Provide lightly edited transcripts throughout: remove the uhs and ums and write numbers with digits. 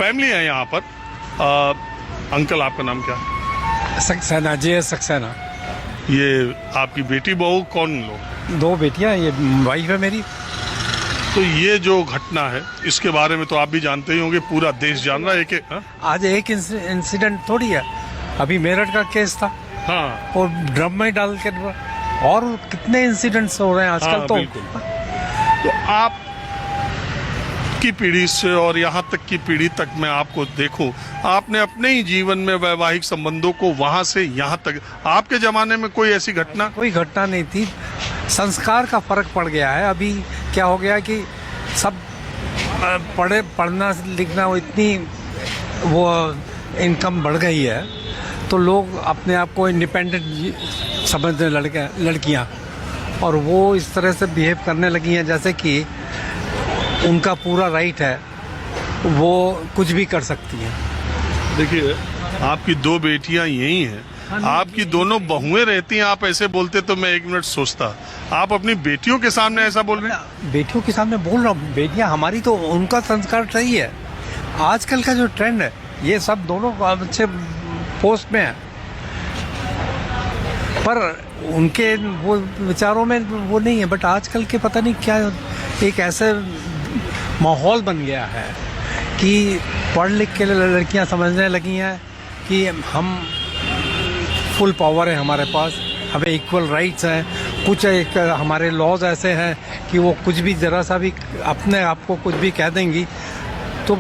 Family है यहाँ पर। अंकल, आपका नाम क्या है? सक्सेना, जे सक्सेना। ये आपकी बेटी बहू कौन लोग? 2 बेटियां, ये वाइफ है मेरी। तो ये जो घटना है इसके बारे में तो आप भी जानते ही होंगे, पूरा देश जान रहा है कि आज एक इंसिडेंट थोड़ी है, अभी मेरठ का केस था। हाँ, और ड्रम में डाल के, और कितने इंसिडेंट्स हो रहे हैं आजकल। हाँ, तो बिल्कुल। तो आप की पीढ़ी से और यहाँ तक की पीढ़ी तक मैं आपको देखूं, आपने अपने ही जीवन में वैवाहिक संबंधों को वहां से यहाँ तक, आपके जमाने में कोई ऐसी घटना? कोई घटना नहीं थी, संस्कार का फर्क पड़ गया है। अभी क्या हो गया कि सब पढ़ना लिखना, वो इतनी वो इनकम बढ़ गई है, तो लोग अपने आप को इंडिपेंडेंट समझने लड़कियां, और वो इस तरह से बिहेव करने लगी हैं जैसे कि उनका पूरा राइट है, वो कुछ भी कर सकती हैं। देखिए, आपकी 2 बेटियां यही हैं, आपकी दोनों बहुएं रहती हैं, आप ऐसे बोलते तो मैं 1 मिनट सोचता। आप अपनी बेटियों के सामने ऐसा बोल रहे हैं? बेटियों के सामने बोल रहा हूँ, बेटियां हमारी, तो उनका संस्कार सही है। आजकल का जो ट्रेंड है, ये सब दोनों अच्छे पोस्ट में है, पर उनके वो विचारों में वो नहीं है। बट आजकल के पता नहीं क्या एक ऐसे माहौल बन गया है कि पढ़ लिख के लड़कियां समझने लगी हैं कि हम फुल पावर है हमारे पास, हमें इक्वल राइट्स हैं। कुछ एक हमारे लॉज ऐसे हैं कि वो कुछ भी ज़रा सा भी अपने आप को कुछ भी कह देंगी तो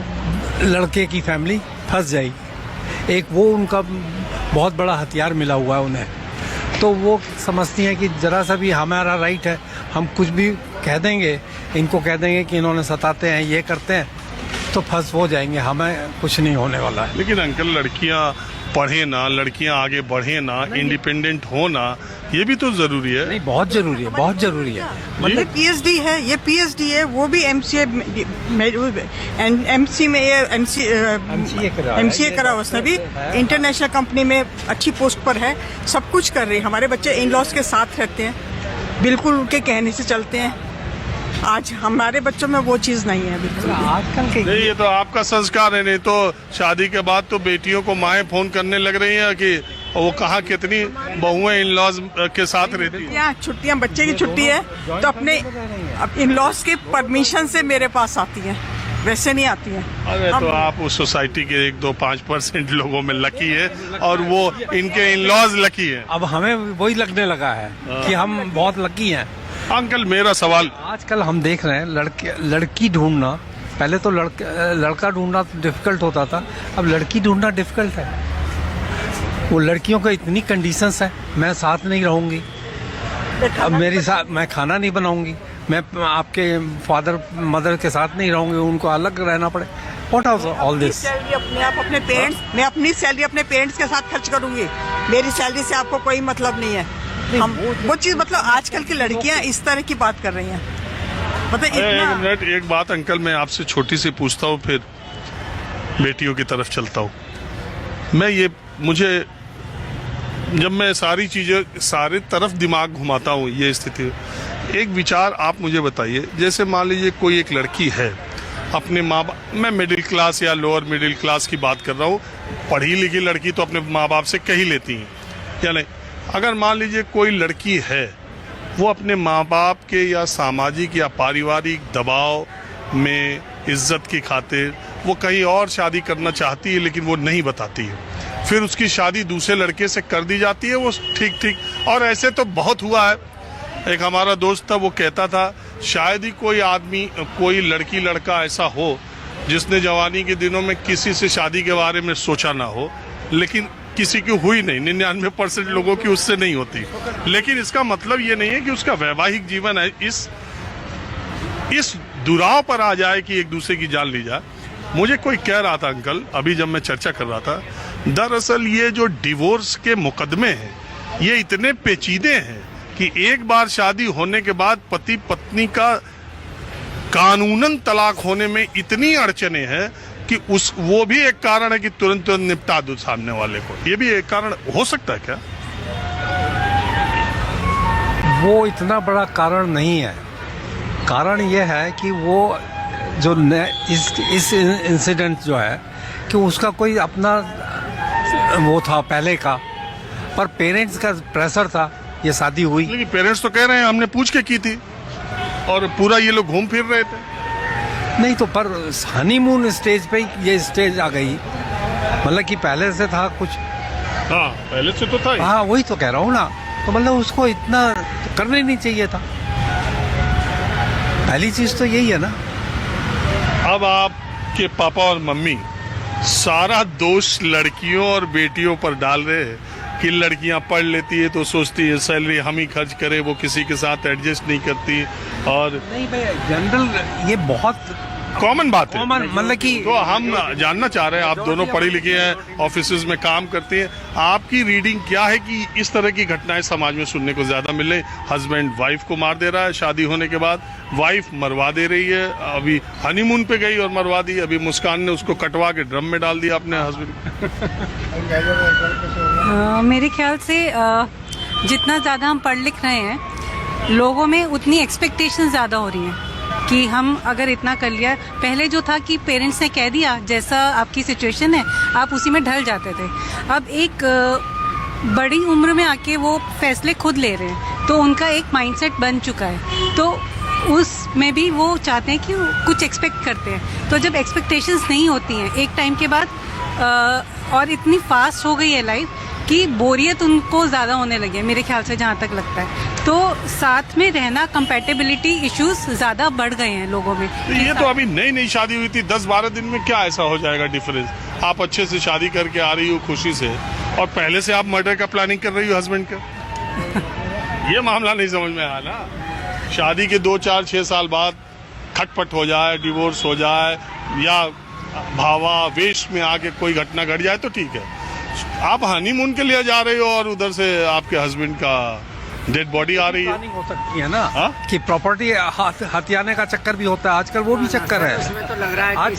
लड़के की फैमिली फंस जाएगी। एक वो उनका बहुत बड़ा हथियार मिला हुआ है उन्हें, तो वो समझती हैं कि ज़रा सा भी हमारा राइट है, हम कुछ भी कह देंगे, इनको कह देंगे कि इन्होंने सताते हैं, ये करते हैं, तो फंस हो जाएंगे, हमें कुछ नहीं होने वाला है। लेकिन अंकल, लड़कियां पढ़े ना, लड़कियां आगे बढ़े ना, इंडिपेंडेंट हो ना, ये भी तो जरूरी है। नहीं, बहुत जरूरी है, बहुत जरूरी है। मतलब पीएचडी है, ये पीएचडी है, वो भी एमसीए एमसी में ये एमसीए करा उसने भी, इंटरनेशनल कंपनी में अच्छी पोस्ट पर है, सब कुछ कर रही है। हमारे बच्चे इन लॉज के साथ रहते हैं, बिल्कुल उनके कहने से चलते हैं। आज हमारे बच्चों में वो चीज नहीं है बिल्कुल। आजकल के नहीं, ये तो आपका संस्कार है। नहीं तो शादी के बाद तो बेटियों को माएं फोन करने लग रही हैं कि वो कहाँ कितनी बहुएं इन लॉज के साथ रहती हैं। छुट्टियां, बच्चे की छुट्टी है तो अपने इन लॉज के परमिशन से मेरे पास आती हैं, वैसे नहीं आती हैं। अरे तो आप उस सोसाइटी के 1-2-5% लोगों में लकी है, और वो इनके इन लॉज लकी है। अब हमें वही लगने लगा है कि हम बहुत लकी हैं। अंकल, मेरा सवाल, आजकल हम देख रहे हैं लड़की ढूंढना, पहले तो लड़का ढूंढना डिफिकल्ट होता था, अब लड़की ढूंढना डिफिकल्ट है। वो लड़कियों का इतनी कंडीशंस है, मैं साथ नहीं रहूंगी, अब मेरी साथ मैं खाना नहीं बनाऊंगी, मैं आपके फादर मदर के साथ नहीं रहूंगी, उनको अलग रहना पड़े। What are all this? अपने पेरेंट्स, मैं अपनी सैलरी अपने पेरेंट्स के साथ खर्च करूंगी, मेरी सैलरी से आपको कोई मतलब नहीं है। हम वो चीज, मतलब आजकल की लड़कियां इस तरह की बात कर रही हैं, मतलब एक मिनट, एक बात अंकल मैं आपसे छोटी सी पूछता हूँ, फिर बेटियों की तरफ चलता हूँ। मुझे जब मैं सारी चीजें सारे तरफ दिमाग घुमाता हूँ, ये स्थिति, एक विचार आप मुझे बताइए। जैसे मान लीजिए कोई एक लड़की है, अपने माँ बाप, मैं मिडिल क्लास या लोअर मिडिल क्लास की बात कर रहा हूँ, पढ़ी लिखी लड़की तो अपने माँ बाप से कह ही लेती हैं या नहीं। अगर मान लीजिए कोई लड़की है, वो अपने माँ बाप के या सामाजिक या पारिवारिक दबाव में इज्जत की खातिर वो कहीं और शादी करना चाहती है, लेकिन वो नहीं बताती है, फिर उसकी शादी दूसरे लड़के से कर दी जाती है, वो ठीक, और ऐसे तो बहुत हुआ है। एक हमारा दोस्त था, वो कहता था शायद ही कोई आदमी, कोई लड़की लड़का ऐसा हो जिसने जवानी के दिनों में किसी से शादी के बारे में सोचा ना हो, लेकिन किसी की हुई नहीं, 99% लोगों की उससे नहीं होती। लेकिन इसका मतलब ये नहीं है कि उसका वैवाहिक जीवन है इस दुराव पर आ जाए कि एक दूसरे की जान ली जाए। मुझे कोई कह रहा था अंकल, अभी जब मैं चर्चा कर रहा था, दरअसल ये जो डिवोर्स के मुकदमे हैं, ये इतने पेचीदे हैं कि एक बार शादी होने के बाद पति पत्नी का कानूनन तलाक होने में इतनी अड़चने हैं कि वो भी एक कारण है कि तुरंत निपटा दो सामने वाले को। ये भी एक कारण हो सकता है क्या? वो इतना बड़ा कारण नहीं है। कारण ये है कि वो जो इस इंसिडेंट जो है कि उसका कोई अपना वो था पहले का, पर पेरेंट्स का प्रेशर था, ये शादी हुई। लेकिन पेरेंट्स तो कह रहे हैं हमने पूछ के की थी और पूरा ये लोग घूम फिर रहे थे। नहीं तो पर हनीमून स्टेज पे ये स्टेज आ गई, मतलब कि पहले से था कुछ। हाँ, पहले से तो था ही। हाँ, वही तो कह रहा हूँ ना, तो मतलब उसको इतना तो करना ही नहीं चाहिए था। पहली चीज तो यही है ना। अब आपके पापा और मम्मी सारा दोष लड़कियों और बेटियों पर डाल रहे हैं कि लड़कियां पढ़ लेती है तो सोचती है सैलरी हम ही खर्च करें, वो किसी के साथ एडजस्ट नहीं करती। और नहीं भाई, जनरल ये बहुत कॉमन बात है, मतलब कि तो हम जानना चाह रहे हैं, आप दोनों पढ़ी लिखी हैं, ऑफिसेज में काम करती हैं, आपकी रीडिंग क्या है कि इस तरह की घटनाएं समाज में सुनने को ज्यादा मिल रही? हस्बैंड वाइफ को मार दे रहा है शादी होने के बाद, वाइफ मरवा दे रही है, अभी हनीमून पे गई और मरवा दी, अभी मुस्कान ने उसको कटवा के ड्रम में डाल दिया अपने हस्बैंड। मेरे ख्याल से जितना ज़्यादा हम पढ़ लिख रहे हैं, लोगों में उतनी एक्सपेक्टेशन ज़्यादा हो रही हैं कि हम अगर इतना कर लिया। पहले जो था कि पेरेंट्स ने कह दिया जैसा आपकी सिचुएशन है आप उसी में ढल जाते थे। अब एक बड़ी उम्र में आके वो फैसले खुद ले रहे हैं, तो उनका एक माइंडसेट बन चुका है, तो उसमें भी वो चाहते हैं कि कुछ एक्सपेक्ट करते हैं। तो जब एक्सपेक्टेशंस नहीं होती हैं एक टाइम के बाद, और इतनी फास्ट हो गई है लाइफ कि बोरियत उनको ज़्यादा होने लगी है मेरे ख्याल से, जहाँ तक लगता है। तो साथ में रहना, कंपैटिबिलिटी इश्यूज ज़्यादा बढ़ गए हैं लोगों में। तो ये तो अभी नई नई शादी हुई थी, 10-12 दिन में क्या ऐसा हो जाएगा डिफरेंस? आप अच्छे से शादी करके आ रही हो खुशी से, और पहले से आप मर्डर का प्लानिंग कर रही हो हस्बैंड का। ये मामला नहीं समझ में आया ना। शादी के 2-4-6 साल बाद खटपट हो जाए, डिवोर्स हो जाए, या भावावेश में आके कोई घटना घट जाए तो ठीक है। आप हनीमून के लिए जा रहे हो और उधर से आपके हस्बैंड का डेड बॉडी आ रही है। प्लानिंग हो सकती है ना। हाँ? कि प्रॉपर्टी हथियाने का चक्कर भी होता है आजकल, वो भी चक्कर है। उसमें तो लग रहा है आज